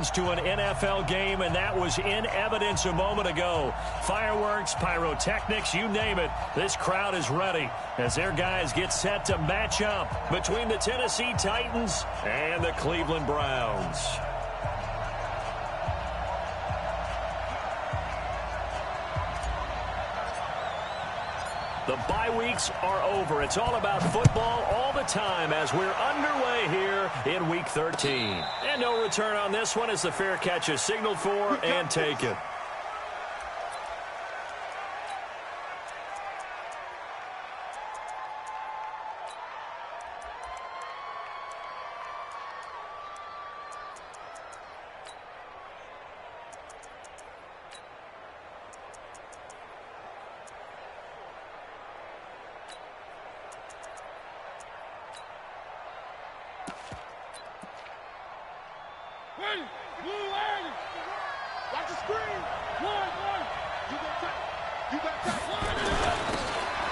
To an NFL game, and that was in evidence a moment ago. Fireworks, pyrotechnics, you name it. This crowd is ready as their guys get set to match up between the Tennessee Titans and the Cleveland Browns. The bye weeks are over. It's all about football all the time as we're underway here in Week 13. And no return on this one as the fair catch is signaled for and taken.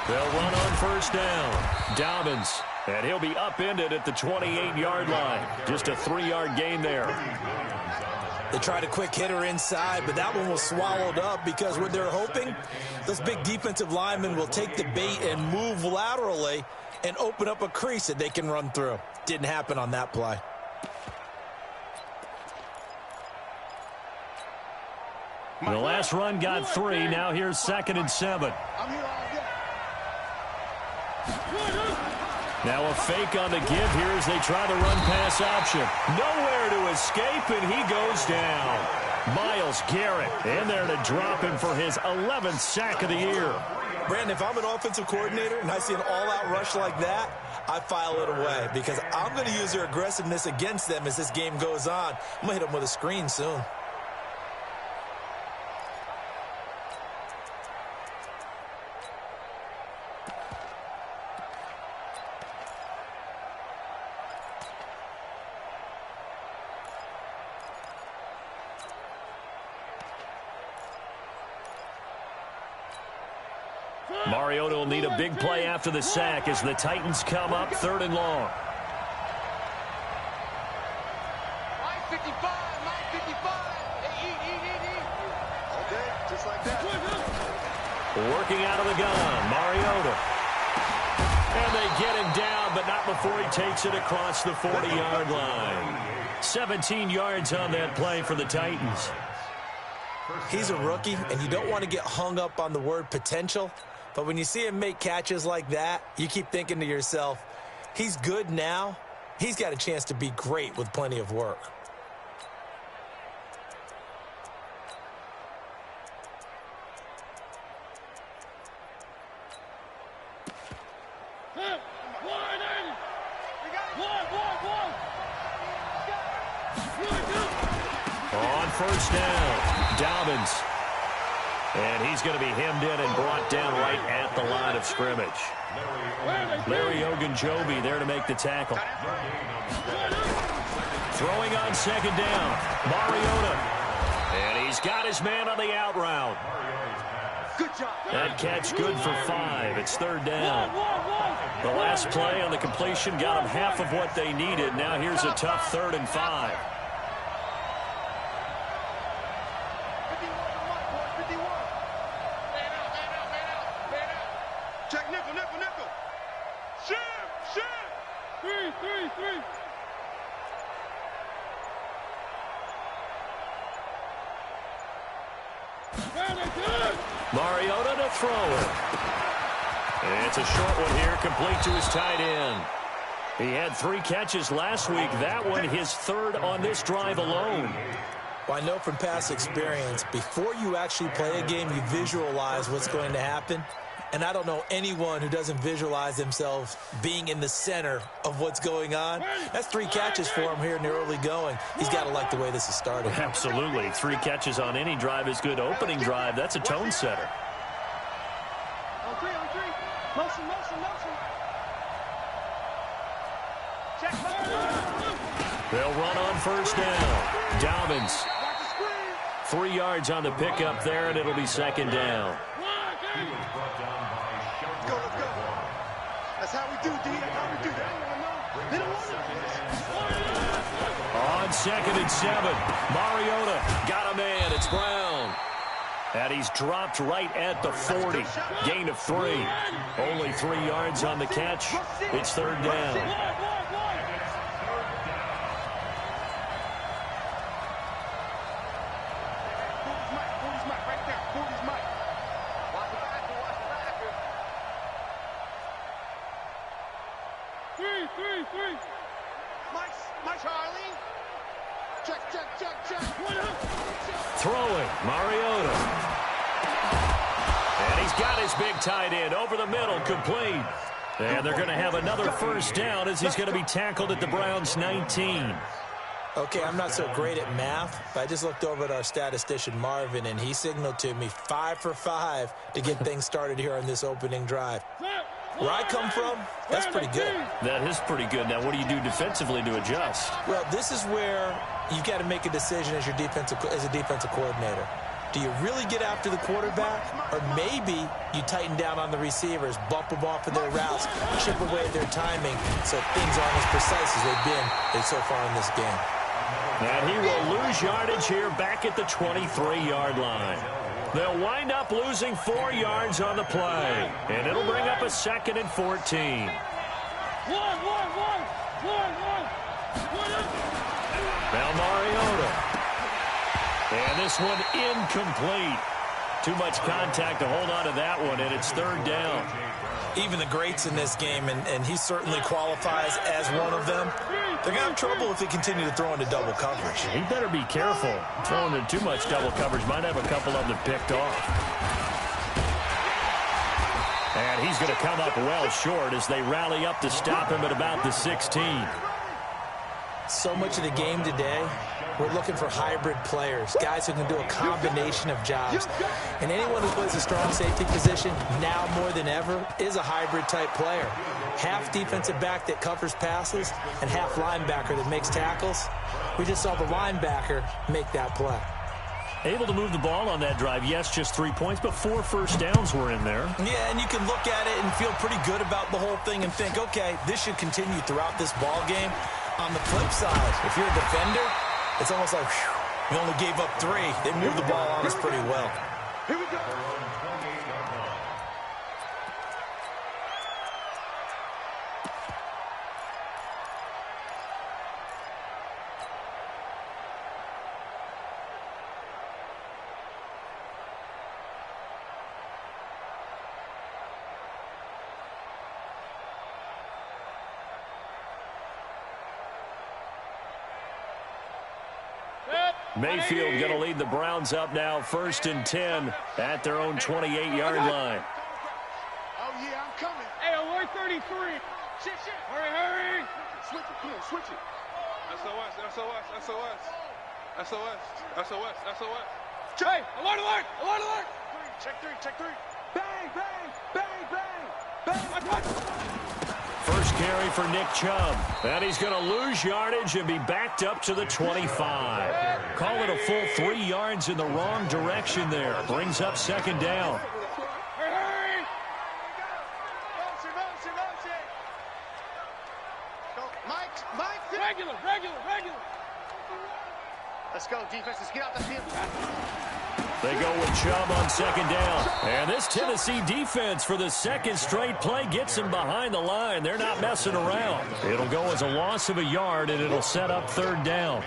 They'll run on first down. Dobbins, and he'll be upended at the 28-yard line. Just a 3-yard gain there. They tried a quick hitter inside, but that one was swallowed up because what they're hoping, those big defensive linemen will take the bait and move laterally and open up a crease that they can run through. Didn't happen on that play. The last run got 3. Now here's 2nd and 7. Now a fake on the give here as they try the run-pass option. Nowhere to escape, and he goes down. Myles Garrett in there to drop him for his 11th sack of the year. Brandon, if I'm an offensive coordinator and I see an all-out rush like that, I file it away because I'm going to use their aggressiveness against them as this game goes on. I'm going to hit them with a screen soon. Mariota will need a big play after the sack as the Titans come up 3rd and long. Working out of the gun, Mariota. And they get him down, but not before he takes it across the 40-yard line. 17 yards on that play for the Titans. He's a rookie, and you don't want to get hung up on the word potential. But when you see him make catches like that, you keep thinking to yourself, he's good now. He's got a chance to be great with plenty of work. On first down, Dobbins. And he's going to be hemmed in and brought down right at the line of scrimmage. Larry Ogunjobi there to make the tackle. Throwing on 2nd down, Mariota. And he's got his man on the out route. That catch good for 5. It's 3rd down. The last play on the completion got them half of what they needed. Now here's a tough 3rd and 5. Mariota to throw it. And it's a short one here, complete to his tight end. He had 3 catches last week. That one his 3rd on this drive alone. Well, I know from past experience, before you actually play a game, you visualize what's going to happen. And I don't know anyone who doesn't visualize themselves being in the center of what's going on. That's 3 catches for him here in the early going. He's got to like the way this is starting. Absolutely. 3 catches on any drive is good. Opening drive, that's a tone setter. On 3. Motion. Check. They'll run on first down. Dobbins. 3 yards on the pickup there, and it'll be 2nd down. Let's go. That's how we do, D. That's how we do. They don't want to know. They don't want to know. On on 2nd and 7. Mariota got a man. It's Brown. And he's dropped right at the 40. Gain of 3. Only 3 yards on the catch. It's 3rd down. Throwing, Mariota. And he's got his big tight end over the middle, complete. And they're going to have another first down as he's going to be tackled at the Browns' 19. Okay, I'm not so great at math, but I just looked over at our statistician, Marvin, and he signaled to me 5 for 5 to get things started here on this opening drive. Where I come from, that's pretty good. That is pretty good. Now, what do you do defensively to adjust? Well, this is where you've got to make a decision as a defensive coordinator. Do you really get after the quarterback, or maybe you tighten down on the receivers, bump them off of their routes, chip away at their timing so things aren't as precise as they've been so far in this game? And he will lose yardage here back at the 23-yard line. They'll wind up losing 4 yards on the play, and it'll bring up a 2nd and 14. Now Mariota. And this one incomplete. Too much contact to hold on to that one, and it's 3rd down. Even the greats in this game, and he certainly qualifies as one of them, they're going to have trouble if they continue to throw into double coverage. He better be careful. Throwing into too much double coverage might have a couple of them picked off. And he's going to come up well short as they rally up to stop him at about the 16. So much of the game today, we're looking for hybrid players, guys who can do a combination of jobs. And anyone who plays a strong safety position, now more than ever, is a hybrid-type player. Half defensive back that covers passes and half linebacker that makes tackles. We just saw the linebacker make that play. Able to move the ball on that drive. Yes, just 3 points, but 4 first downs were in there. Yeah, and you can look at it and feel pretty good about the whole thing and think, okay, this should continue throughout this ball game. On the flip side, if you're a defender, it's almost like, whew, we only gave up 3. They moved the ball on us pretty well. Here we go. Mayfield going to lead the Browns up now, 1st and 10 at their own 28-yard line. Oh, yeah, I'm coming. Hey, alert 33. Shit. Hurry. Switch it, Clint, switch it. SOS. Hey, alert. Check three. Bang. First carry for Nick Chubb. And he's going to lose yardage and be backed up to the 25. Call it a full 3 yards in the wrong direction there. Brings up 2nd down. Hurry. Mike. Regular. Let's go, defense. Let's get out the field. They go with Chubb on 2nd down. And this Tennessee defense for the 2nd straight play gets them behind the line. They're not messing around. It'll go as a loss of a yard, and it'll set up 3rd down.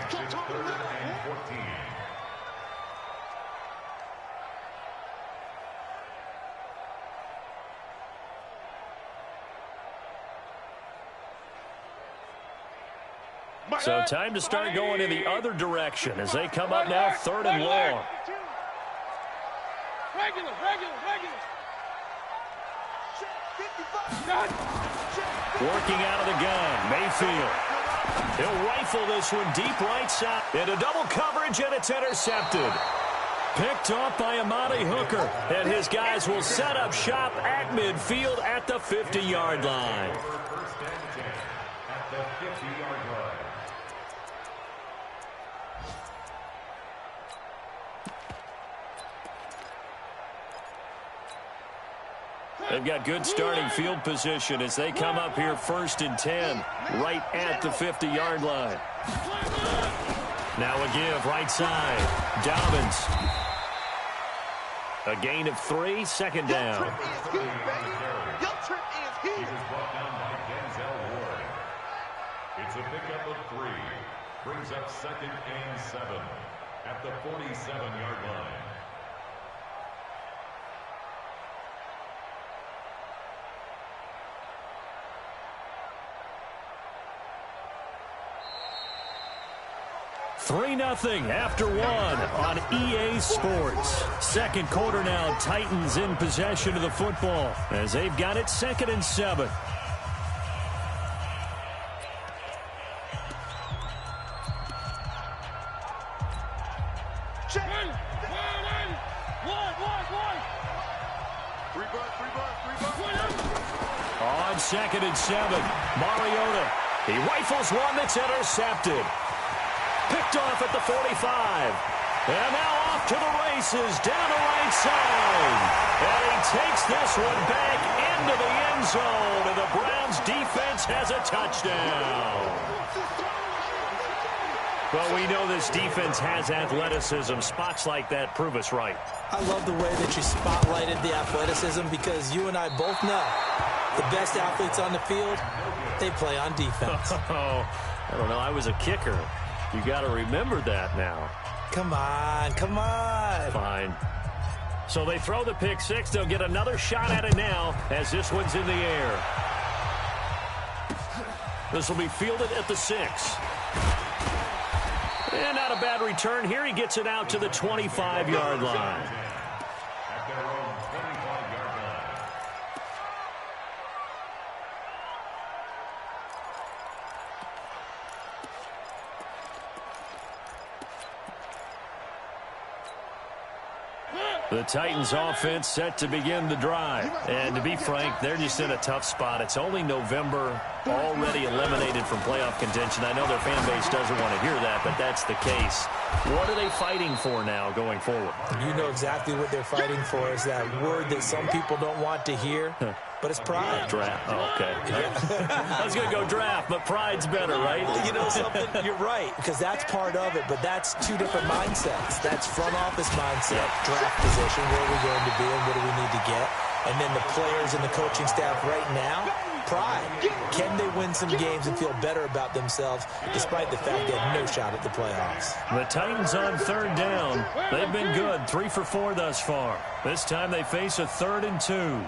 So time to start going in the other direction as they come up now 3rd and long. Regular. Working out of the gun, Mayfield. He'll rifle this one deep right side. Into double coverage, and it's intercepted. Picked off by Amadi Hooker. And his guys will set up shop at midfield at the 50-yard line. They've got good starting field position as they come up here 1st and 10, right at the 50-yard line. Now a give, right side. Dobbins. A gain of 3, second down. It's a pickup of 3. Brings up 2nd and 7 at the 47-yard line. Three 0 after 1 on EA Sports. Second quarter now, Titans in possession of the football as they've got it 2nd and 7. On 2nd and 7, Mariota. He rifles one that's intercepted. Picked off at the 45. And now off to the races down the right side. And he takes this one back into the end zone. And the Browns defense has a touchdown. Well, we know this defense has athleticism. Spots like that prove us right. I love the way that you spotlighted the athleticism because you and I both know the best athletes on the field, they play on defense. I don't know. I was a kicker. You got to remember that now. Come on, come on. Fine. So they throw the pick 6. They'll get another shot at it now as this one's in the air. This will be fielded at the 6. And not a bad return here. He gets it out to the 25-yard line. At their own 25-yard line. The Titans offense set to begin the drive. And to be frank, they're just in a tough spot. It's only November, already eliminated from playoff contention. I know their fan base doesn't want to hear that, but that's the case. What are they fighting for now going forward? You know exactly what they're fighting for is that word that some people don't want to hear, but it's pride. Draft. Oh, okay. I was going to go draft, but pride's better, right? You know something? You're right, because that's part of it, but that's two different mindsets. That's front office mindset, draft position, where are we going to be and what do we need to get? And then the players and the coaching staff right now, pride. Can they win some games and feel better about themselves despite the fact they have no shot at the playoffs? The Titans on 3rd down. They've been good, 3 for 4 thus far. This time they face a 3rd and 2.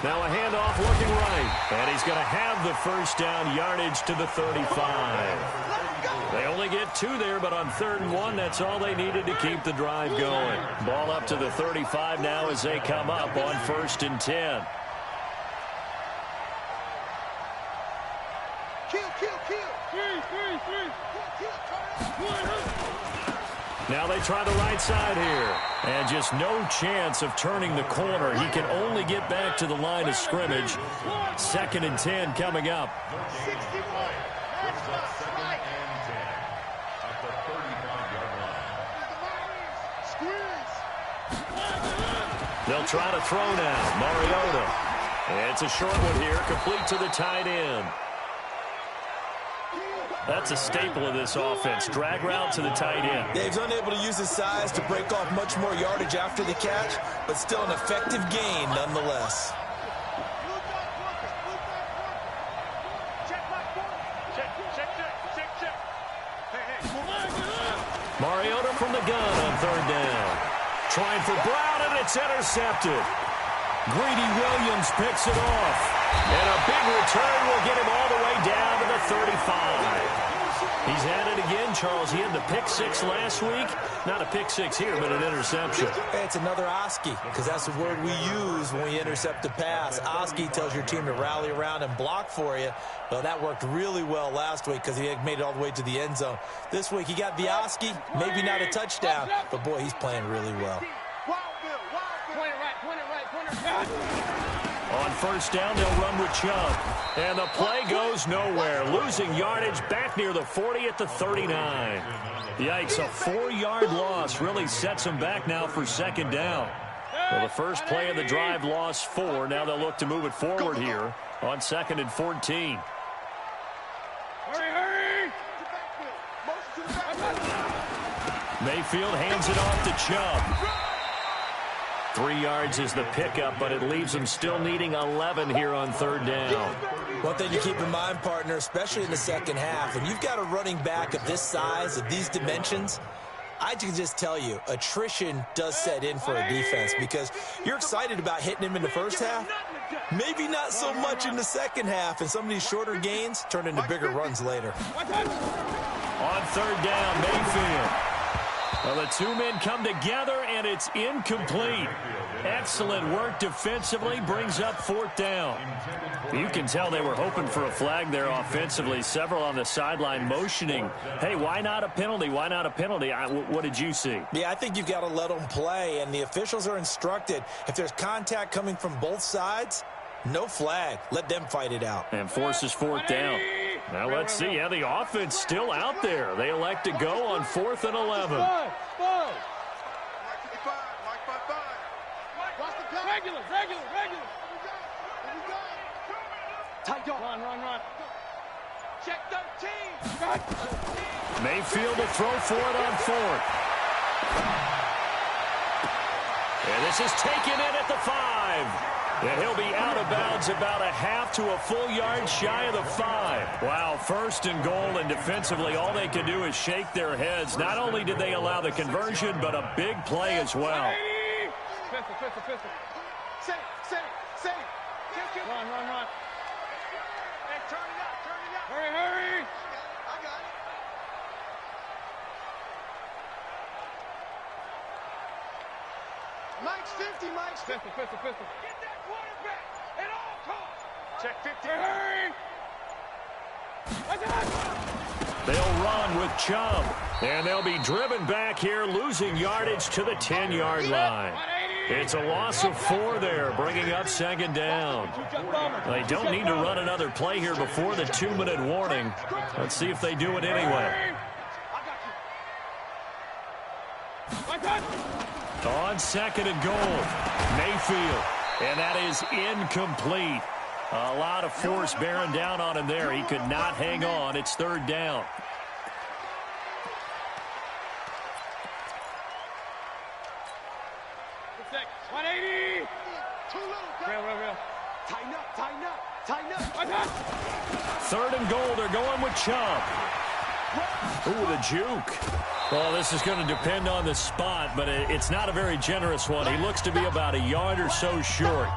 Now a handoff looking right. And he's going to have the first down yardage to the 35. They only get 2 there, but on 3rd and 1, that's all they needed to keep the drive going. Ball up to the 35 now as they come up on 1st and 10. Now they try the right side here. And just no chance of turning the corner. He can only get back to the line of scrimmage. 2nd and 10 coming up. 61. Second and 10 at the 35-yard line. They'll try to throw now. Mariota. It's a short one here, complete to the tight end. That's a staple of this offense. Drag route to the tight end. Dave's unable to use his size to break off much more yardage after the catch, but still an effective gain nonetheless. Mariota from the gun on 3rd down. Trying for Brown, and it's intercepted. Greedy Williams picks it off. And a big return will get him all the way down to the 35. He's had it again, Charles. He had the pick 6 last week. Not a pick 6 here, but an interception. Hey, it's another Oski, because that's the word we use when we intercept a pass. Oski tells your team to rally around and block for you. Well, that worked really well last week because he had made it all the way to the end zone. This week, he got the Oski, maybe not a touchdown, but, boy, he's playing really well. On first down, they'll run with Chubb. And the play goes nowhere. Losing yardage back near the 40 at the 39. Yikes, a 4-yard loss really sets them back now for second down. Well, the first play of the drive lost 4. Now they'll look to move it forward here on 2nd and 14. Hurry! Mayfield hands it off to Chubb. 3 yards is the pickup, but it leaves them still needing 11 here on third down. One thing to keep in mind, partner, especially in the second half, when you've got a running back of this size, of these dimensions, I can just tell you, attrition does set in for a defense because you're excited about hitting him in the first half. Maybe not so much in the second half, and some of these shorter gains turn into bigger runs later. On third down, Mayfield. Well, the 2 men come together, and it's incomplete. Excellent work defensively, brings up 4th down. You can tell they were hoping for a flag there offensively. Several on the sideline motioning, hey, why not a penalty? Why not a penalty? What did you see? Yeah, I think you've got to let them play, and the officials are instructed. If there's contact coming from both sides, no flag. Let them fight it out. And forces 4th down. Now let's see. Yeah, the offense still out there. They elect to go on 4th and 11. Regular. Tight up. Run. Check 13. Mayfield to throw for it on 4th. And this is taken in at the 5. And he'll be out of bounds about a half to a full yard shy of the 5. Wow, 1st and goal, and defensively all they can do is shake their heads. Not only did they allow the conversion, but a big play as well. Pistol. Say. Run. Hey, turn it up. Hurry! I got it. Mike's 50, Mike's 50. Pistol. Get that quarterback at all costs. Check 50. Hurry! They'll run with Chubb, and they'll be driven back here, losing yardage to the 10-yard line. It's a loss of 4 there, bringing up second down. They don't need to run another play here before the 2-minute warning. Let's see if they do it anyway. On 2nd and goal, Mayfield, and that is incomplete. A lot of force bearing down on him there. He could not hang on. It's 3rd down. Real. Tighten up. 3rd and goal. They're going with Chubb. Ooh, the juke. Well, this is going to depend on the spot, but it's not a very generous one. He looks to be about a yard or so short.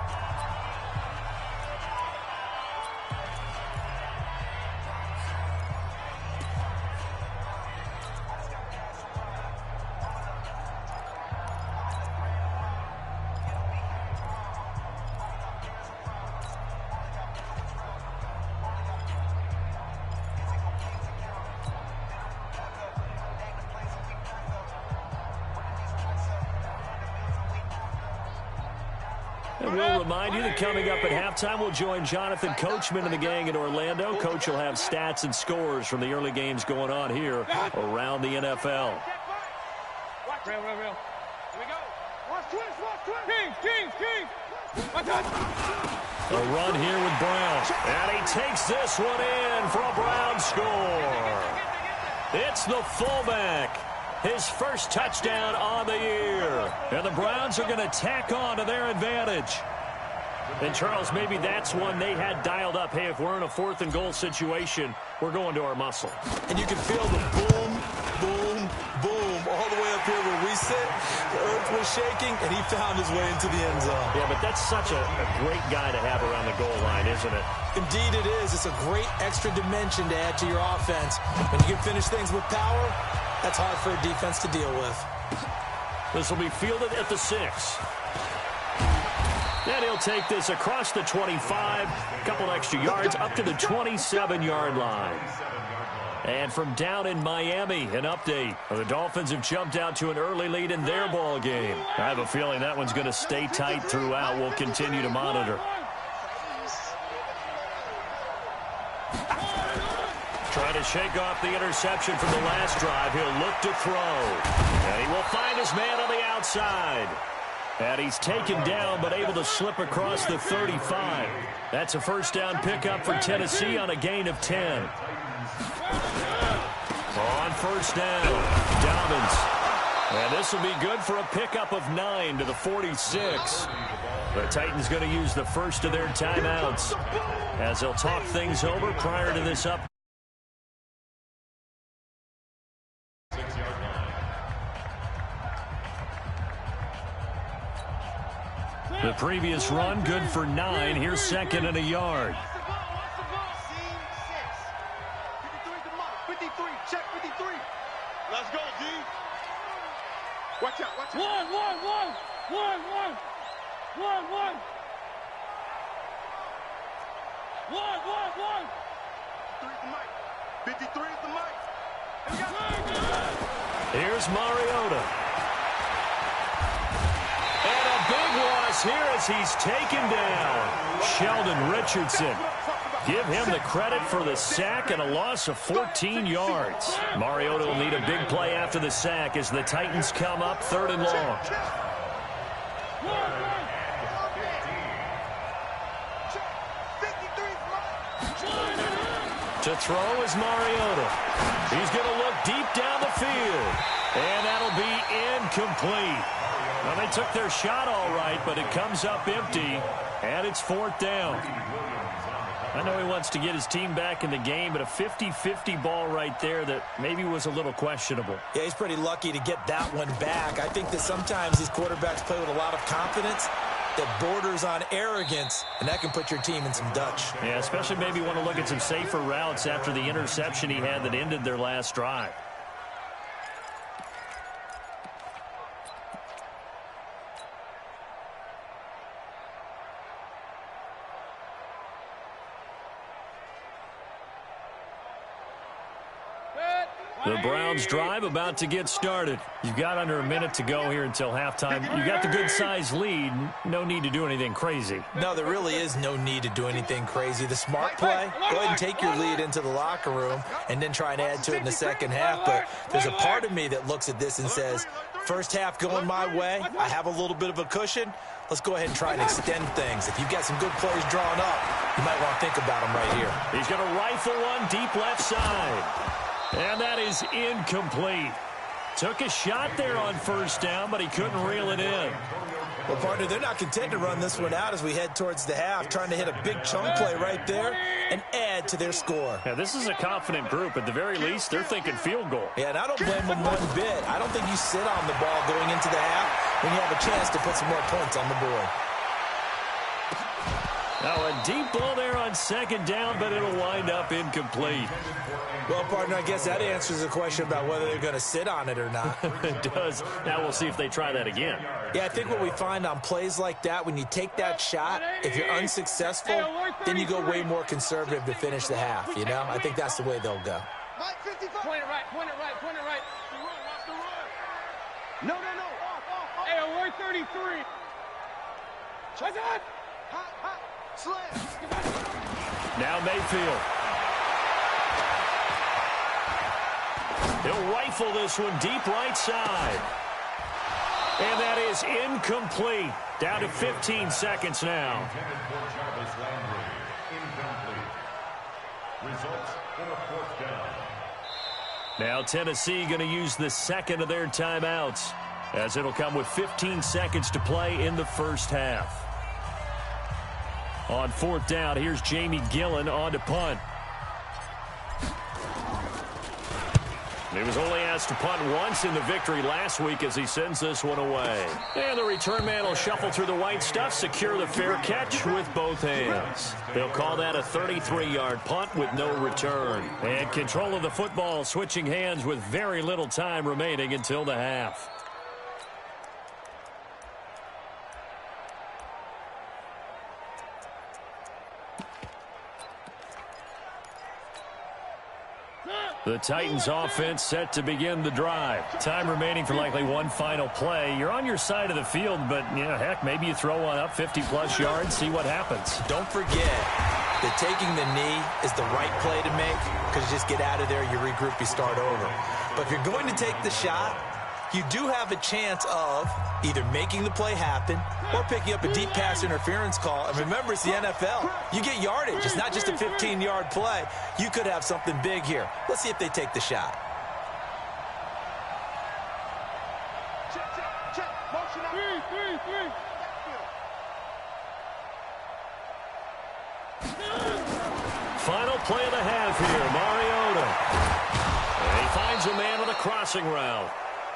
And we'll remind you that coming up at halftime, we'll join Jonathan Coachman and the gang in Orlando. Coach will have stats and scores from the early games going on here around the NFL. Real. Here we go. Watch twist. Kings. A run here with Brown. And he takes this one in for a Brown score. It's the fullback. His first touchdown on the year. And the Browns are going to tack on to their advantage. And, Charles, maybe that's one they had dialed up. Hey, if we're in a 4th and goal situation, we're going to our muscle. And you can feel the boom, boom, boom all the way up here where we sit. The earth was shaking, and he found his way into the end zone. Yeah, but that's such a great guy to have around the goal line, isn't it? Indeed it is. It's a great extra dimension to add to your offense. When you can finish things with power, that's hard for a defense to deal with. This will be fielded at the 6. And he'll take this across the 25, a couple extra yards up to the 27-yard line. And from down in Miami, an update. The Dolphins have jumped out to an early lead in their ball game. I have a feeling that one's going to stay tight throughout. We'll continue to monitor. to shake off the interception from the last drive. He'll look to throw. And he will find his man on the outside. And he's taken down but able to slip across the 35. That's a first down pickup for Tennessee on a gain of 10. On first down, Dobbins. And this will be good for a pickup of 9 to the 46. The Titans going to use the first of their timeouts as they'll talk things over prior to this up. The previous run, good for 9. Here's second and a yard. Let's go, D. Watch out, watch out. One. 53 is the mic. Here's Mariota. And a big loss here as he's taken down. Sheldon Richardson. Give him the credit for the sack and a loss of 14 yards. Mariota will need a big play after the sack as the Titans come up 3rd and long. To throw is Mariota. He's going to look deep down the field. And that'll be incomplete. Well, they took their shot all right, but it comes up empty. And it's 4th down. I know he wants to get his team back in the game, but a 50-50 ball right there that maybe was a little questionable. Yeah, he's pretty lucky to get that one back. I think that sometimes these quarterbacks play with a lot of confidence that borders on arrogance, and that can put your team in some Dutch. Yeah, especially maybe want to look at some safer routes after the interception he had that ended their last drive. The Browns drive about to get started. You've got under a minute to go here until halftime. You got the good-sized lead. No need to do anything crazy. No, there really is no need to do anything crazy. The smart play, go ahead and take your lead into the locker room and then try and add to it in the second half. But there's a part of me that looks at this and says, first half going my way, I have a little bit of a cushion. Let's go ahead and try and extend things. If you've got some good plays drawn up, you might want to think about them right here. He's going to rifle one deep left side. And that is incomplete. Took a shot there on first down, but he couldn't reel it in. Well, partner, they're not content to run this one out as we head towards the half, trying to hit a big chunk play right there and add to their score. Yeah, this is a confident group. At the very least, they're thinking field goal. Yeah, and I don't blame them one bit. I don't think you sit on the ball going into the half when you have a chance to put some more points on the board. Now a deep ball there on second down, but it'll wind up incomplete. Well, partner, I guess that answers the question about whether they're going to sit on it or not. It does. Now we'll see if they try that again. Yeah, I think what we find on plays like that, when you take that shot, if you're unsuccessful, then you go way more conservative to finish the half, you know? I think that's the way they'll go. Point it right. No. Hey, alert 33. What's that? Hot. Slam. Now Mayfield. He'll rifle this one deep right side. And that is incomplete. Down to 15 seconds now. Results in a 4th down. Now Tennessee going to use the second of their timeouts, as it'll come with 15 seconds to play in the first half. On 4th down, here's Jamie Gillen on to punt. He was only asked to punt once in the victory last week as he sends this one away. And the return man will shuffle through the white stuff, secure the fair catch with both hands. They'll call that a 33-yard punt with no return. And control of the football switching hands with very little time remaining until the half. The Titans offense set to begin the drive. Time remaining for likely one final play. You're on your side of the field, but, you know, heck, maybe you throw one up 50-plus yards, see what happens. Don't forget, that taking the knee is the right play to make because you just get out of there, you regroup, you start over. But if you're going to take the shot, you do have a chance of either making the play happen or picking up a deep pass interference call. And remember, it's the NFL. You get yardage. It's not just a 15-yard play. You could have something big here. Let's see if they take the shot. Final play of the half here, Mariota. And he finds a man on a crossing route.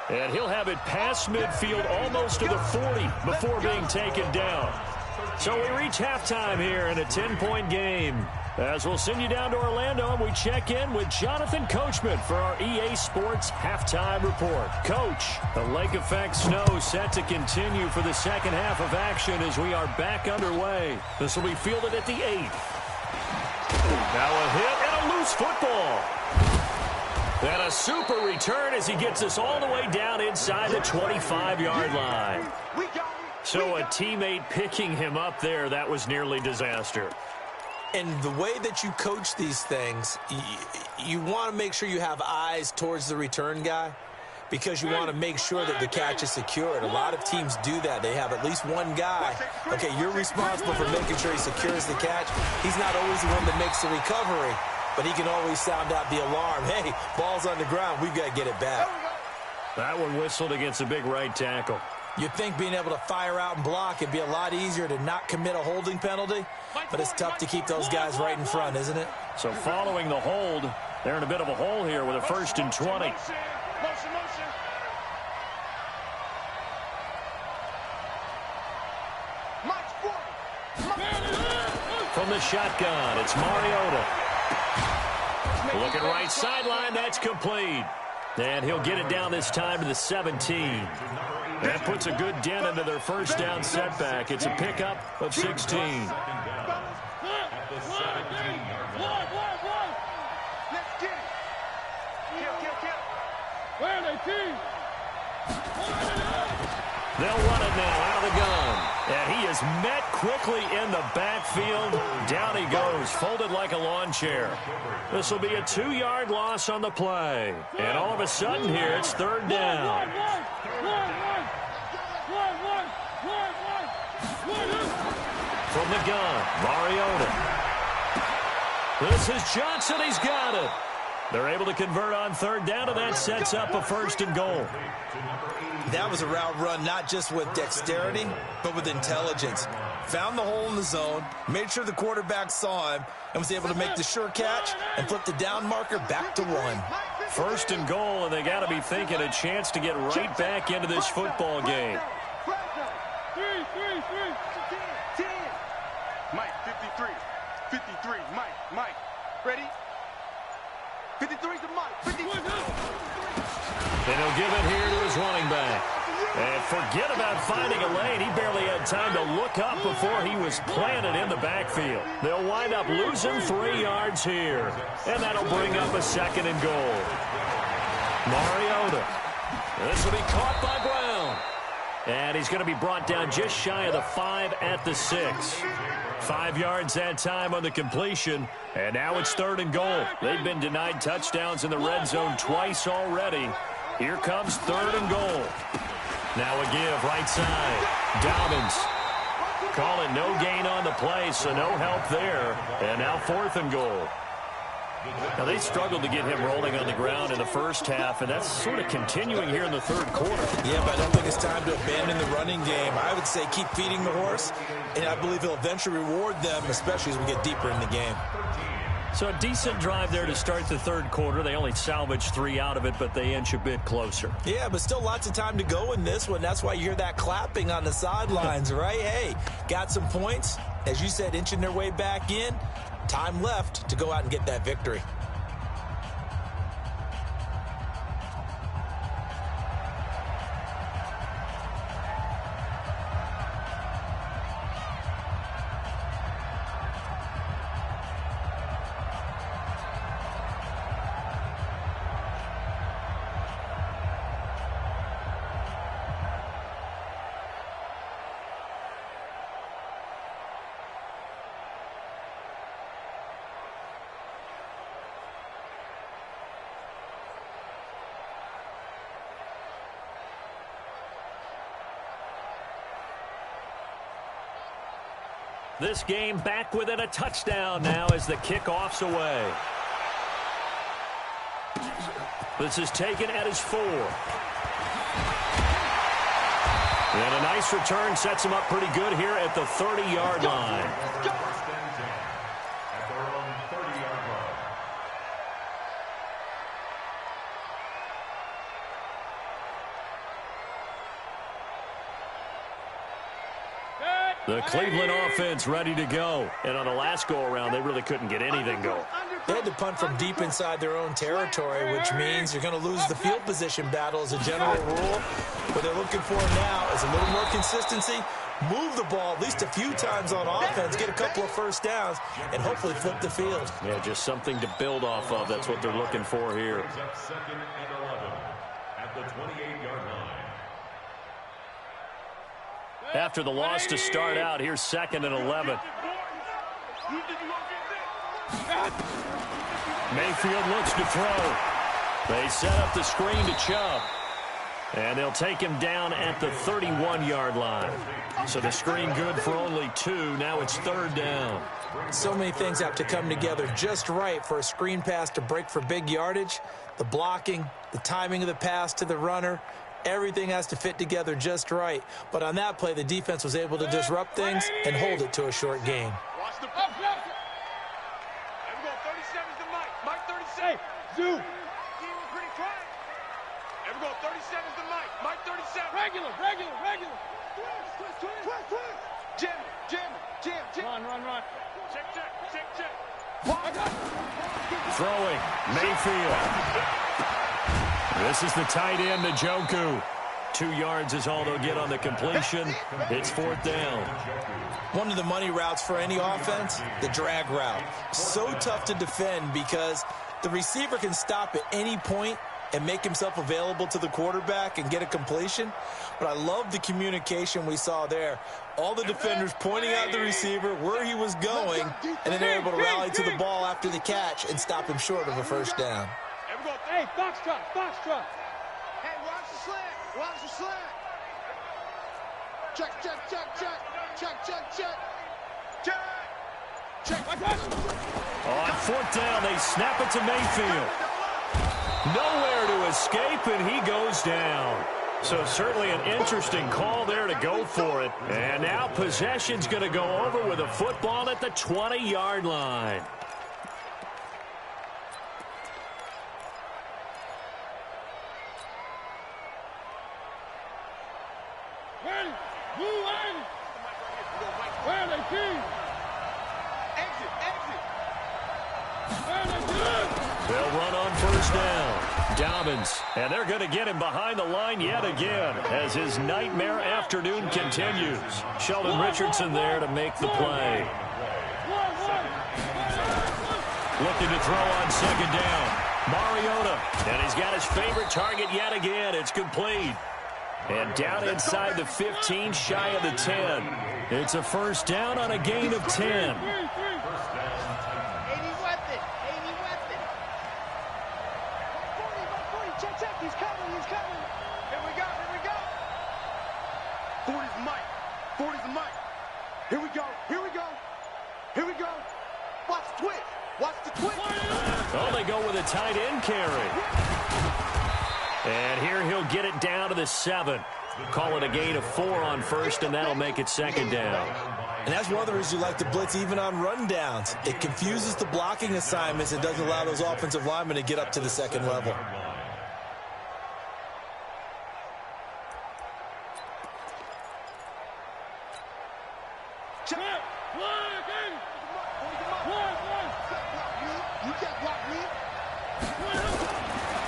And he'll have it past midfield almost to the 40 before being taken down. So we reach halftime here in a 10-point game. As we'll send you down to Orlando, and we check in with Jonathan Coachman for our EA Sports Halftime Report. Coach, the lake effect snow set to continue for the second half of action as we are back underway. This will be fielded at the 8th. Now a hit and a loose football. And a super return as he gets us all the way down inside the 25-yard line. So a teammate picking him up there, that was nearly disaster. And the way that you coach these things, you want to make sure you have eyes towards the return guy because you want to make sure that the catch is secured. A lot of teams do that. They have at least one guy. Okay, you're responsible for making sure he secures the catch. He's not always the one that makes the recovery, but he can always sound out the alarm. Hey, ball's on the ground. We've got to get it back. That one whistled against a big right tackle. You'd think being able to fire out and block would be a lot easier to not commit a holding penalty, but it's tough to keep those guys right in front, isn't it? So following the hold, they're in a bit of a hole here with a 1st and 20. From the shotgun, it's Mariota. Looking right sideline, that's complete. And he'll get it down this time to the 17. That puts a good dent into their first down setback. It's a pickup of 16. Let's get it. Kill. Where are they, team? They'll run it now out of the gun. And he is met quickly in the backfield. Down he goes, folded like a lawn chair. This will be a 2-yard loss on the play. And all of a sudden here, it's 3rd down. From the gun, Mariota. This is Johnson. He's got it. They're able to convert on 3rd down, and that sets up a 1st and goal. That was a route run not just with dexterity, but with intelligence. Found the hole in the zone, made sure the quarterback saw him, and was able to make the sure catch and flip the down marker back to 1. 1st and goal, and they got to be thinking a chance to get right back into this football game. Mike, 53. 53, Mike. Ready? 53 to Mike. 53. And he'll give it here to his running back. And forget about finding a lane. He barely had time to look up before he was planted in the backfield. They'll wind up losing 3 yards here. And that'll bring up a 2nd and goal. Mariota. This will be caught by Brown. And he's going to be brought down just shy of the 5 at the 6. 5 yards that time on the completion. And now it's 3rd and goal. They've been denied touchdowns in the red zone twice already. Here comes 3rd and goal. Now a give right side. Dobbins. Call it no gain on the play, so no help there. And now 4th and goal. Now, they struggled to get him rolling on the ground in the first half, and that's sort of continuing here in the 3rd quarter. Yeah, but I don't think it's time to abandon the running game. I would say keep feeding the horse, and I believe he'll eventually reward them, especially as we get deeper in the game. So a decent drive there to start the 3rd quarter. They only salvaged 3 out of it, but they inch a bit closer. Yeah, but still lots of time to go in this one. That's why you hear that clapping on the sidelines, right? Hey, got some points. As you said, inching their way back in. Time left to go out and get that victory. This game back within a touchdown now as the kickoff's away. This is taken at his 4. And a nice return sets him up pretty good here at the 30-yard line. The Cleveland offense ready to go. And on the last go-around, they really couldn't get anything going. They had to punt from deep inside their own territory, which means you're going to lose the field position battle as a general rule. What they're looking for now is a little more consistency, move the ball at least a few times on offense, get a couple of first downs, and hopefully flip the field. Yeah, just something to build off of. That's what they're looking for here. Second and 11 at the 28-yard line. After the loss to start out, here's 2nd and 11. Mayfield looks to throw. They set up the screen to Chubb. And they'll take him down at the 31-yard line. So the screen good for only 2. Now it's 3rd down. So many things have to come together just right for a screen pass to break for big yardage. The blocking, the timing of the pass to the runner, everything has to fit together just right. But on that play, the defense was able to disrupt things and hold it to a short gain. Watch the up. There we go. 37's the Mike. Mike 37. Zoom. He was pretty quiet. There we go. 37's the Mike. Mike 37. Regular. Twist. Jam. Run. Check. Throwing. Mayfield. This is the tight end, Njoku. 2 yards is all they'll get on the completion. It's 4th down. One of the money routes for any offense, the drag route. So tough to defend because the receiver can stop at any point and make himself available to the quarterback and get a completion. But I love the communication we saw there. All the defenders pointing out the receiver, where he was going, and then they're able to rally to the ball after the catch and stop him short of a first down. Hey, box truck. Hey, watch the slant. Check. On 4th down, they snap it to Mayfield. Nowhere to escape, and he goes down. So certainly an interesting call there to go for it. And now possession's going to go over with a football at the 20-yard line. They'll run on first down. Dobbins, and they're going to get him behind the line yet again as his nightmare afternoon continues. Sheldon Richardson there to make the play. Looking to throw on 2nd down. Mariota, and he's got his favorite target yet again. It's complete. And down inside the 15, shy of the 10. It's a first down on a gain of 10. He's coming. Here we go. 40's the Mike. Here we go. Watch the twitch. Oh, they go with a tight end carry. And here he'll get it down to the 7. Call it a gain of 4 on first, and that'll make it 2nd down. And that's one of the reasons you like to blitz even on rundowns. It confuses the blocking assignments and doesn't allow those offensive linemen to get up to the 2nd level.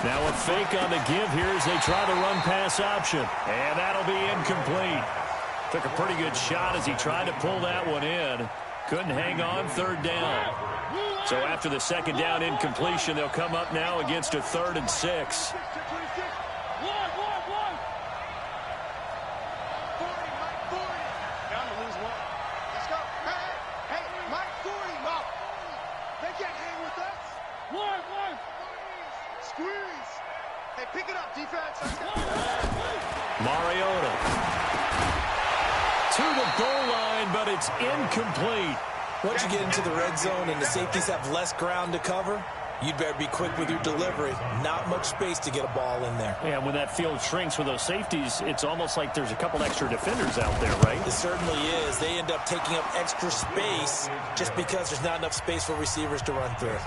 Now a fake on the give here as they try the run-pass option. And that'll be incomplete. Took a pretty good shot as he tried to pull that one in. Couldn't hang on, 3rd down. So after the 2nd down incompletion, they'll come up now against a 3rd and 6. Pick it up, defense. Mariota to the goal line, but it's incomplete. Once you get into the red zone and the safeties have less ground to cover, you'd better be quick with your delivery. Not much space to get a ball in there. Yeah, when that field shrinks with those safeties, it's almost like there's a couple extra defenders out there, right? It certainly is. They end up taking up extra space just because there's not enough space for receivers to run through.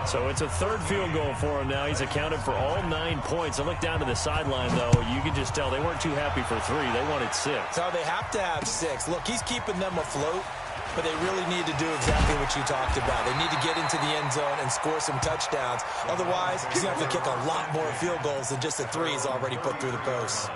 So it's a third field goal for him now. He's accounted for all 9 points. I look down to the sideline, though. You can just tell they weren't too happy for 3. They wanted 6. So they have to have 6. Look, he's keeping them afloat, but they really need to do exactly what you talked about. They need to get into the end zone and score some touchdowns. Otherwise, he's going to have to kick a lot more field goals than just the 3 he's already put through the posts.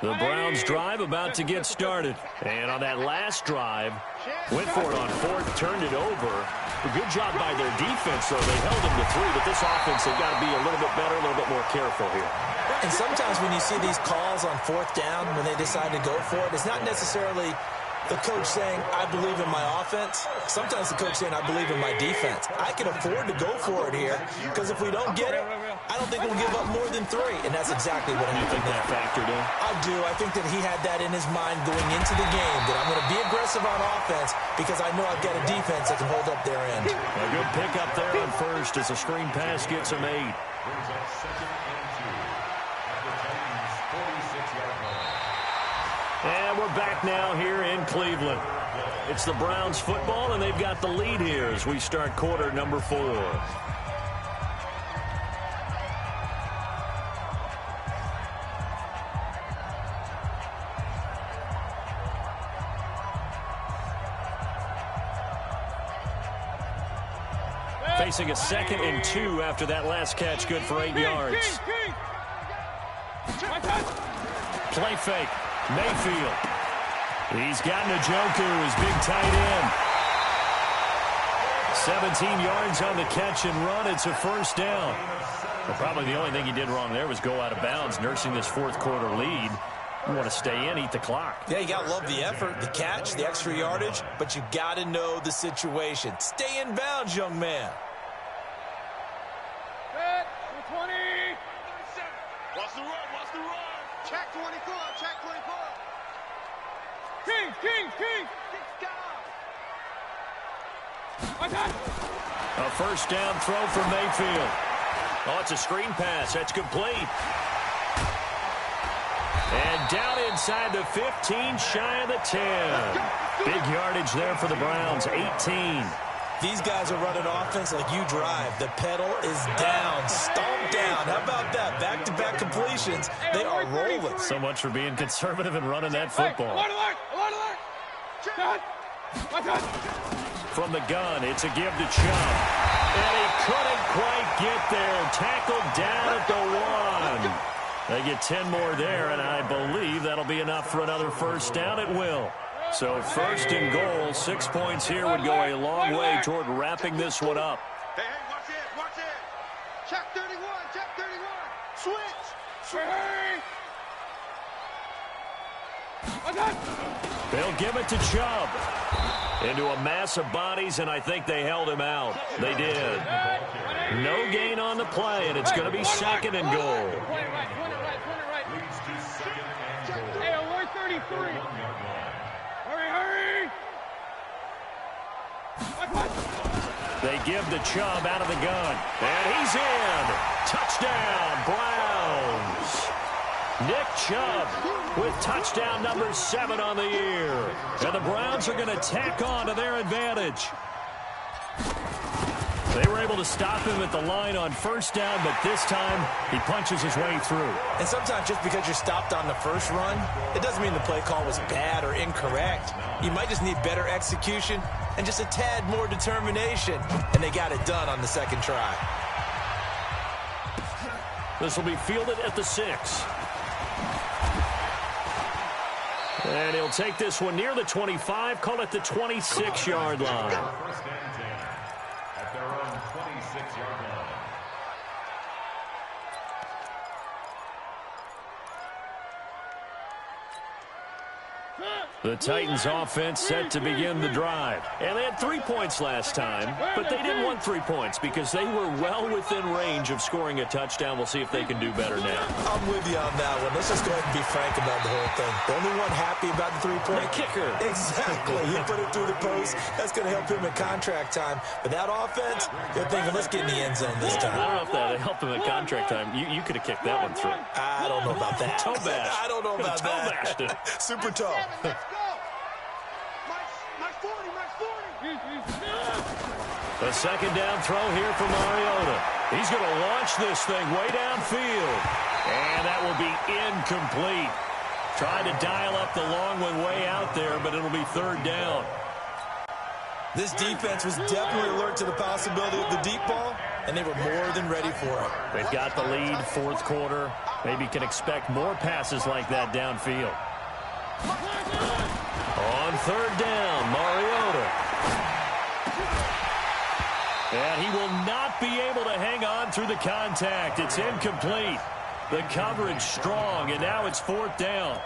The Browns drive about to get started. And on that last drive, went for it on 4th, turned it over. A good job by their defense, though. They held them to 3, but this offense, they've got to be a little bit better, a little bit more careful here. And sometimes when you see these calls on 4th down, when they decide to go for it, it's not necessarily the coach saying, I believe in my offense. Sometimes the coach saying, I believe in my defense. I can afford to go for it here, because if we don't get it, I don't think we'll give up more than 3. And that's exactly what happened. You think that factored in? I do. I think that he had that in his mind going into the game, that I'm going to be aggressive on offense because I know I've got a defense that can hold up their end. A good pickup there on 1st as a screen pass gets him 8. Brings up 2nd and 2 at the Titans' 46-yard line. And we're back now here in Cleveland. It's the Browns football, and they've got the lead here as we start quarter number 4. Facing a 2nd and 2 after that last catch, good for 8 yards. Play fake. Mayfield. He's got Njoku, his big tight end. 17 yards on the catch and run. It's a 1st down. Well, probably the only thing he did wrong there was go out of bounds, nursing this 4th quarter lead. You want to stay in, eat the clock. Yeah, you got to love the effort, the catch, the extra yardage, but you got to know the situation. Stay in bounds, young man. Set, 20. 37. Watch the run, watch the run. Check 24, check 24. King. Kick down. A 1st down throw for Mayfield. Oh, it's a screen pass. That's complete. And down inside the 15, shy of the 10. Big yardage there for the Browns, 18. These guys are running offense like you drive. The pedal is down, stomp down. How about that? Back-to-back completions. They are rolling. So much for being conservative and running that football. From the gun, it's a give to Chubb. And he couldn't quite get there. Tackled down at the 1. They get 10 more there, and I believe that'll be enough for another 1st down. It will. So 1st and goal, 6 points here would go a long way toward wrapping this one up. Hey, watch it. Check 31, check 31. Switch. They'll give it to Chubb. Into a mass of bodies, and I think they held him out. They did. No gain on the play, and it's going to be 2nd and goal. Leads to 2nd and goal. Hey, we're 33. Hurry. They give the Chubb out of the gun. And he's in. Touchdown, Browns. Nick Chubb with touchdown number 7 on the year. And the Browns are going to tack on to their advantage. They were able to stop him at the line on 1st down, but this time he punches his way through. And sometimes just because you're stopped on the first run, it doesn't mean the play call was bad or incorrect. You might just need better execution and just a tad more determination. And they got it done on the 2nd try. This will be fielded at the 6. And he'll take this one near the 25, call it the 26-yard line. 1st and 10 at their own 26-yard line. The Titans offense set to begin the drive. And they had 3 points last time, but they didn't want 3 points because they were well within range of scoring a touchdown. We'll see if they can do better now. I'm with you on that one. Let's just go ahead and be frank about the whole thing. The only one happy about the 3-point? The kicker. Exactly. He put it through the post. That's going to help him in contract time. But that offense, they're thinking, let's get in the end zone this time. I don't know if that helped him in contract time. You could have kicked that one through. I don't know about that. Toe bash. I don't know about toe that. bashed it. Super toe. The second down throw here for Mariota. He's going to launch this thing way downfield. And that will be incomplete. Trying to dial up the long one way out there, but it'll be third down. This defense was definitely alert to the possibility of the deep ball, and they were more than ready for it. They've got the lead, fourth quarter. Maybe can expect more passes like that downfield. On third down, Mariota. And he will not be able to hang on through the contact. It's incomplete. The coverage strong, and now it's fourth down.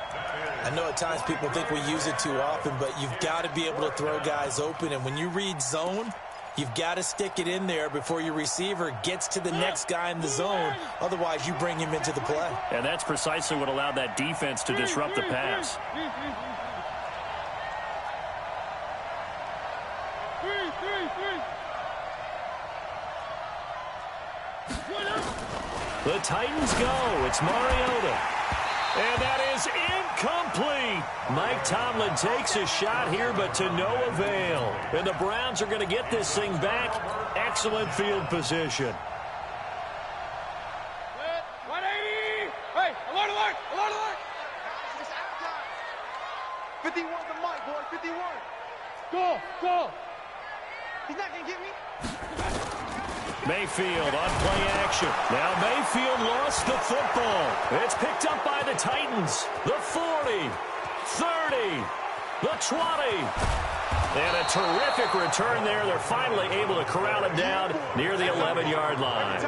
I know at times people think we use it too often, but you've got to be able to throw guys open. And when you read zone, you've got to stick it in there before your receiver gets to the next guy in the zone. Otherwise, you bring him into the play. And that's precisely what allowed that defense to disrupt the pass. The Titans go. It's Mariota. And that is incomplete. Mike Tomlin takes a shot here, but to no avail. And the Browns are going to get this thing back. Excellent field position. 180. Hey, alert, alert, alert, alert. 51 the mic, boy, 51. Go. He's not going to get me. Mayfield on play action. Now Mayfield lost the football. It's picked up by the Titans. The 40, 30, the 20. And a terrific return there. They're finally able to corral him down near the 11-yard line.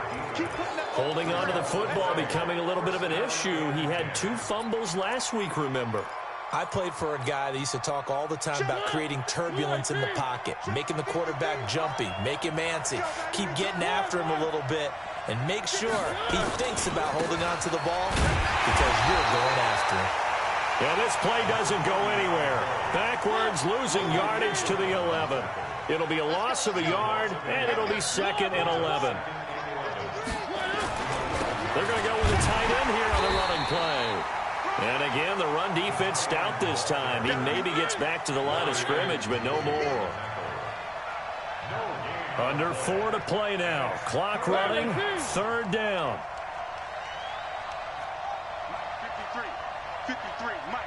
Holding on to the football becoming a little bit of an issue. He had 2 fumbles last week, remember. I played for a guy that used to talk all the time about creating turbulence in the pocket, making the quarterback jumpy, make him antsy, keep getting after him a little bit, and make sure he thinks about holding on to the ball because you're going after him. And this play doesn't go anywhere. Backwards, losing yardage to the 11. It'll be a loss of a yard, and it'll be 2nd and 11. They're going to go with a tight end here on the running play. And again, the run defense stout this time. He maybe gets back to the line of scrimmage, but no more. Under 4 to play now. Clock running, third down. 53, Mike.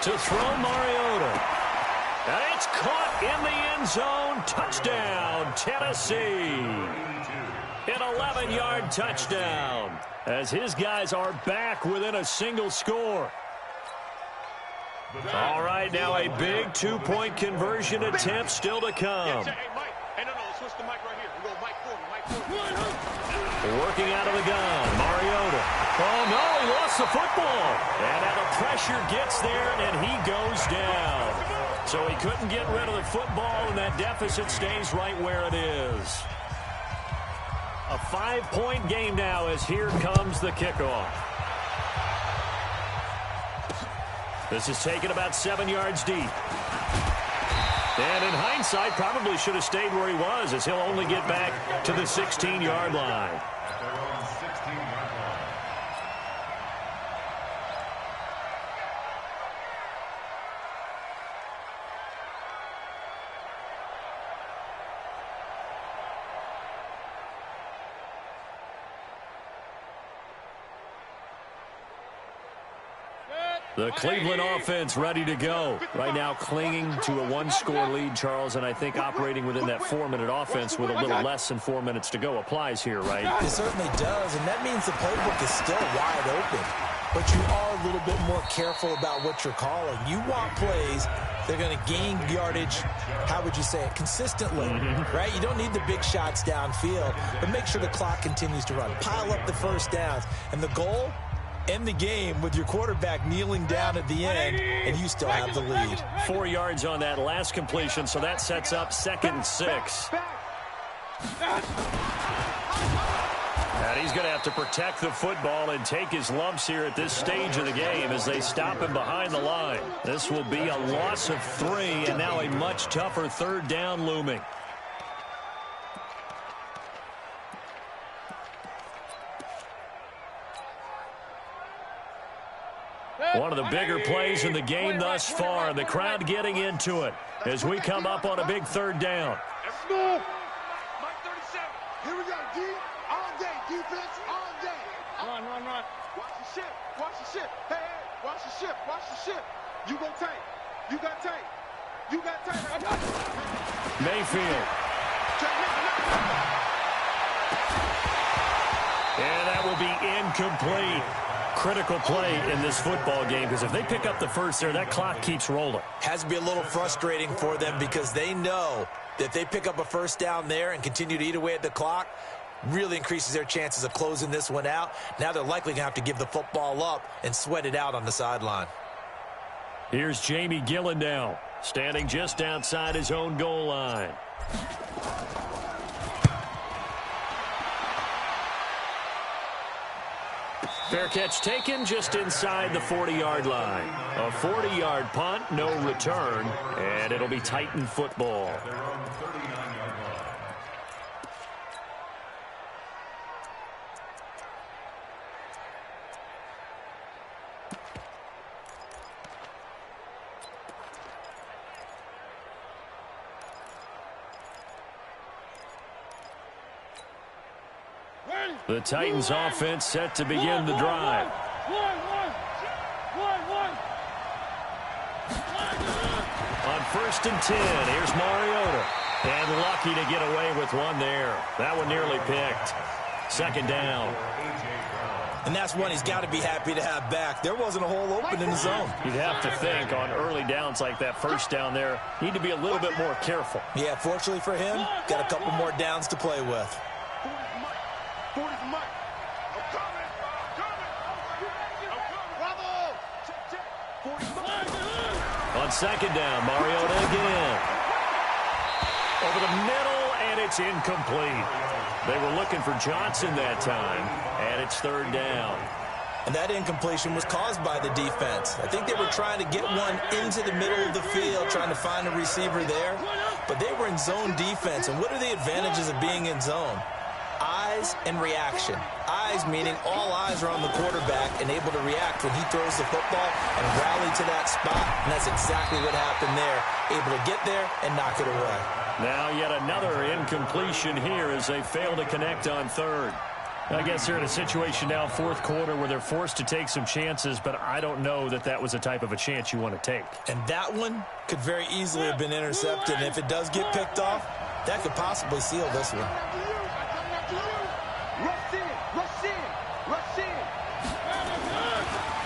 To throw Mariota. And it's caught in the end zone. Touchdown, Tennessee. An 11-yard touchdown as his guys are back within a single score. All right, now a big 2-point conversion attempt still to come. Hey, Mike. Hey, no, switch the mic right here. We go Mike 40. Working out of the gun, Mariota. Oh, no, he lost the football. And now the pressure gets there, and he goes down. So he couldn't get rid of the football, and that deficit stays right where it is. A 5-point game now as here comes the kickoff. This is taken about 7 yards deep. And in hindsight, probably should have stayed where he was as he'll only get back to the 16-yard line. The Cleveland offense ready to go. Right now clinging to a 1-score lead, Charles, and I think operating within that 4-minute offense with a little less than 4 minutes to go applies here, right? It certainly does, and that means the playbook is still wide open. But you are a little bit more careful about what you're calling. You want plays that are going to gain yardage, how would you say it, consistently, right? You don't need the big shots downfield, but make sure the clock continues to run. Pile up the first downs, and the goal end the game with your quarterback kneeling down at the end, and you still have the lead. 4 yards on that last completion, so that sets up 2nd and 6. And he's going to have to protect the football and take his lumps here at this stage of the game as they stop him behind the line. This will be a loss of 3, and now a much tougher 3rd down looming. One of the bigger plays in the game thus far. The crowd getting into it as we come up on a big 3rd down. Mike 37. Here we go, D. All day. Defense all day. Run. Watch the ship. Watch the ship. Hey, watch the ship. Watch the ship. You go tight. You got tight. You got tight. I got you. Mayfield. And that will be incomplete. Critical play in this football game, because if they pick up the first there, that clock keeps rolling. Has to be a little frustrating for them because they know that if they pick up a first down there and continue to eat away at the clock, really increases their chances of closing this one out. Now they're likely going to have to give the football up and sweat it out on the sideline. Here's Jamie Gillen now, standing just outside his own goal line. Fair catch taken just inside the 40-yard line. A 40-yard punt, no return, and it'll be Titan football. The Titans offense set to begin the drive. On 1st and 10, here's Mariota. And lucky to get away with one there. That one nearly picked. 2nd down. And that's one he's got to be happy to have back. There wasn't a hole open in the zone. You'd have to think on early downs like that 1st down there, need to be a little bit more careful. Yeah, fortunately for him, got a couple more downs to play with. On 2nd down, Mariota again. Over the middle, and it's incomplete. They were looking for Johnson that time, and it's 3rd down. And that incompletion was caused by the defense. I think they were trying to get one into the middle of the field, trying to find a receiver there. But they were in zone defense, and what are the advantages of being in zone? Eyes and reaction. Eyes meaning all eyes are on the quarterback and able to react when he throws the football and rally to that spot, and that's exactly what happened there. Able to get there and knock it away. Now yet another incompletion here as they fail to connect on 3rd. I guess they're in a situation now, 4th quarter, where they're forced to take some chances, but I don't know that that was the type of a chance you want to take. And that one could very easily have been intercepted, and if it does get picked off, that could possibly seal this one.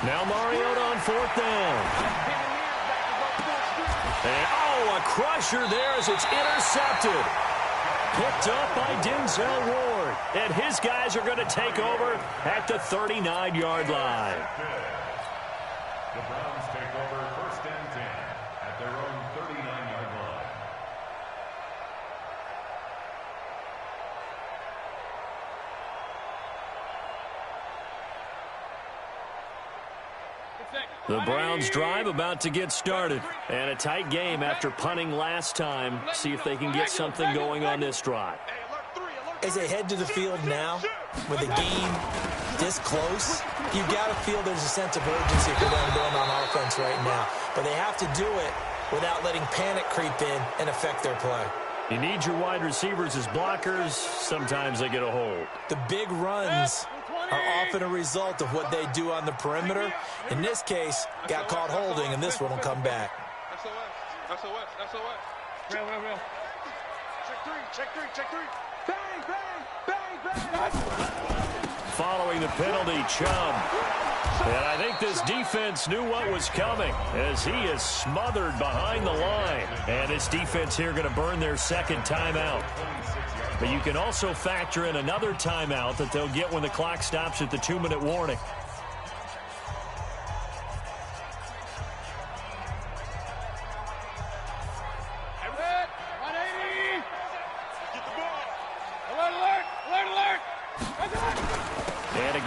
Now Mariota on 4th down. And, a crusher there as it's intercepted. Picked up by Denzel Ward. And his guys are going to take over at the 39-yard line. The Browns take over 1st and 10 at their own 39-yard line. The Browns drive about to get started. And a tight game after punting last time. See if they can get something going on this drive. As they head to the field now, with the game this close, you've got to feel there's a sense of urgency for them going on offense right now. But they have to do it without letting panic creep in and affect their play. You need your wide receivers as blockers. Sometimes they get a hold. The big runs are often a result of what they do on the perimeter. In this case, got caught holding, and this one will come back. SOS. Real. Check three. Bang, bang. Following the penalty, Chubb. And I think this defense knew what was coming as he is smothered behind the line. And this defense here going to burn their 2nd timeout. But you can also factor in another timeout that they'll get when the clock stops at the 2-minute warning.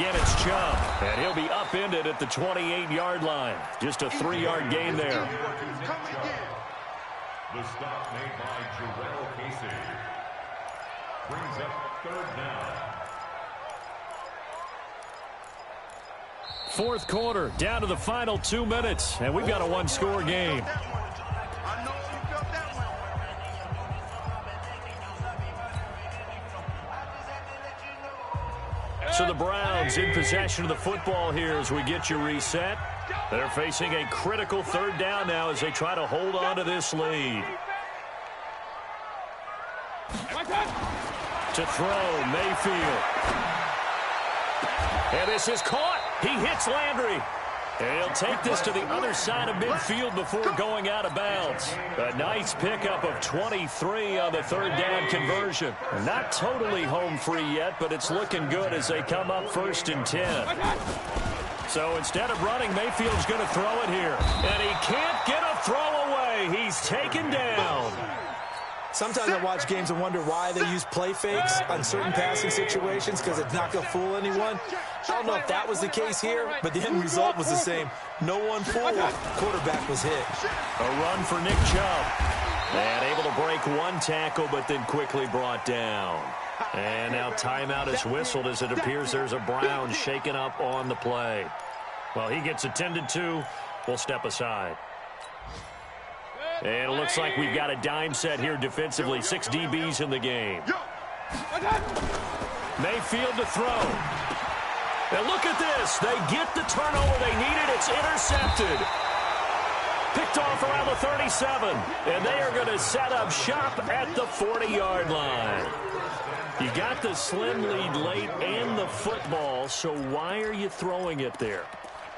again, it's Chubb. And he'll be upended at the 28-yard line. Just a 3-yard gain there. The stop made by Jarrell Casey brings up third down. Fourth quarter, down to the final 2 minutes, and we've got a one-score game. So the Browns in possession of the football here as we get you reset. They're facing a critical third down now as they try to hold on to this lead. To throw, Mayfield. And this is caught. He hits Landry. And he'll take this to the other side of midfield before going out of bounds. A nice pickup of 23 on the third down conversion. Not totally home free yet, but it's looking good as they come up 1st and 10. So instead of running, Mayfield's going to throw it here. And he can't get a throw away. He's taken down. Sometimes I watch games and wonder why they use play fakes on certain passing situations because it's not going to fool anyone. I don't know if that was the case here, but the end result was the same. No one fooled. Quarterback was hit. A run for Nick Chubb. And able to break one tackle, but then quickly brought down. And now timeout is whistled as it appears there's a Brown shaken up on the play. Well, he gets attended to. We'll step aside. And it looks like we've got a dime set here defensively. 6 DBs in the game. Mayfield to throw. And look at this. They get the turnover they needed. It's intercepted. Picked off around the 37. And they are going to set up shop at the 40-yard line. You got the slim lead late and the football, so why are you throwing it there?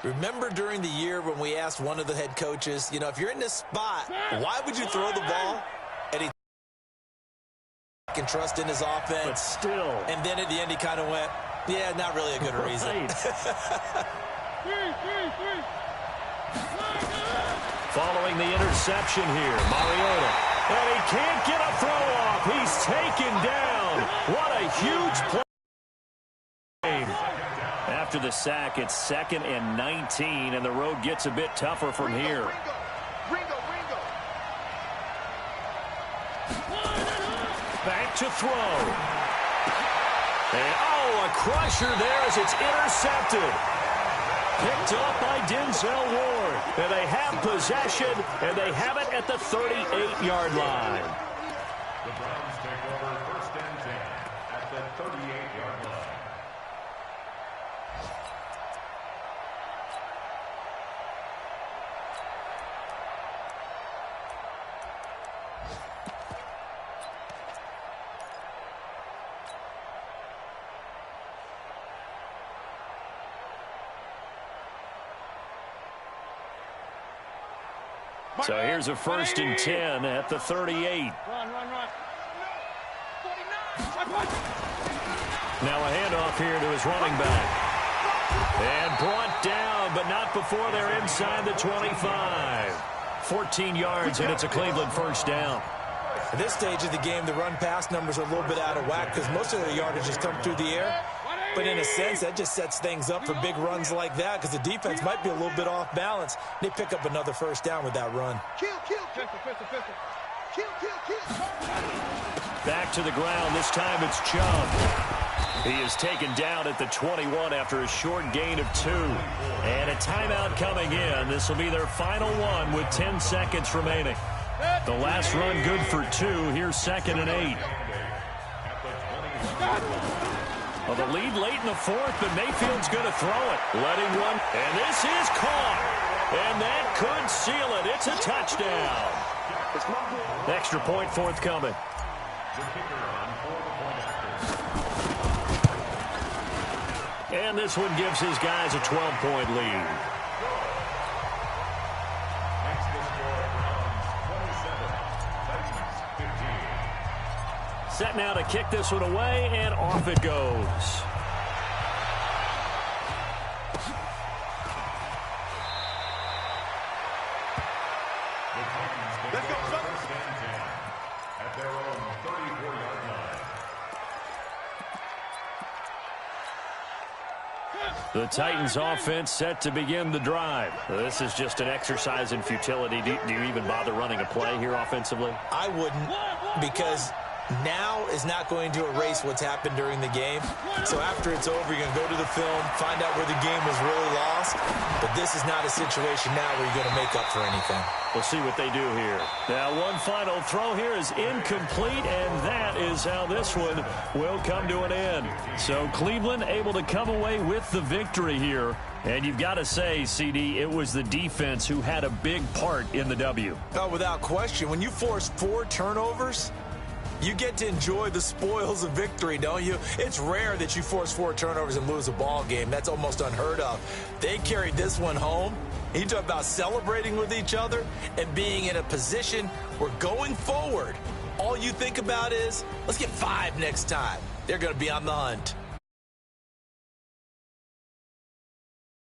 Remember during the year when we asked one of the head coaches, you know, if you're in this spot, why would you throw the ball? And he can trust in his offense. But still. And then at the end he kind of went, yeah, not really a good reason. Following the interception here, Mariota. And he can't get a throw off. He's taken down. What a huge play. After the sack, it's 2nd and 19, and the road gets a bit tougher from here. Back to throw. And, oh, a crusher there as it's intercepted. Picked up by Denzel Ward. And they have possession, and they have it at the 38-yard line. The Browns take over 1st and 10 at the 38-yard line. So here's a 1st and 10 at the 38. Run. Now a handoff here to his running back. And brought down, but not before they're inside the 25. 14 yards, and it's a Cleveland 1st down. At this stage of the game, the run-pass numbers are a little bit out of whack because most of their yardage has come through the air. But in a sense, that just sets things up for big runs like that because the defense might be a little bit off balance. They pick up another 1st down with that run. Back to the ground. This time it's Chubb. He is taken down at the 21 after a short gain of 2. And a timeout coming in. This will be their final one with 10 seconds remaining. The last run good for 2. Here's 2nd and 8. Well, the lead late in the 4th, but Mayfield's going to throw it. Letting one. And this is caught. And that could seal it. It's a touchdown. Extra point forthcoming. And this one gives his guys a 12-point lead. Set now to kick this one away, and off it goes. Let's go, son. At their own 34-yard line. The Titans offense set to begin the drive. This is just an exercise in futility. Do you even bother running a play here offensively? I wouldn't, because now is not going to erase what's happened during the game. So after it's over, you're going to go to the film, find out where the game was really lost. But this is not a situation now where you're going to make up for anything. We'll see what they do here. Now, one final throw here is incomplete, and that is how this one will come to an end. So Cleveland able to come away with the victory here. And you've got to say, CD, it was the defense who had a big part in the W. Oh, without question. When you force 4 turnovers, you get to enjoy the spoils of victory, don't you? It's rare that you force 4 turnovers and lose a ball game. That's almost unheard of. They carried this one home. You talk about celebrating with each other and being in a position where going forward, all you think about is, let's get 5 next time. They're going to be on the hunt.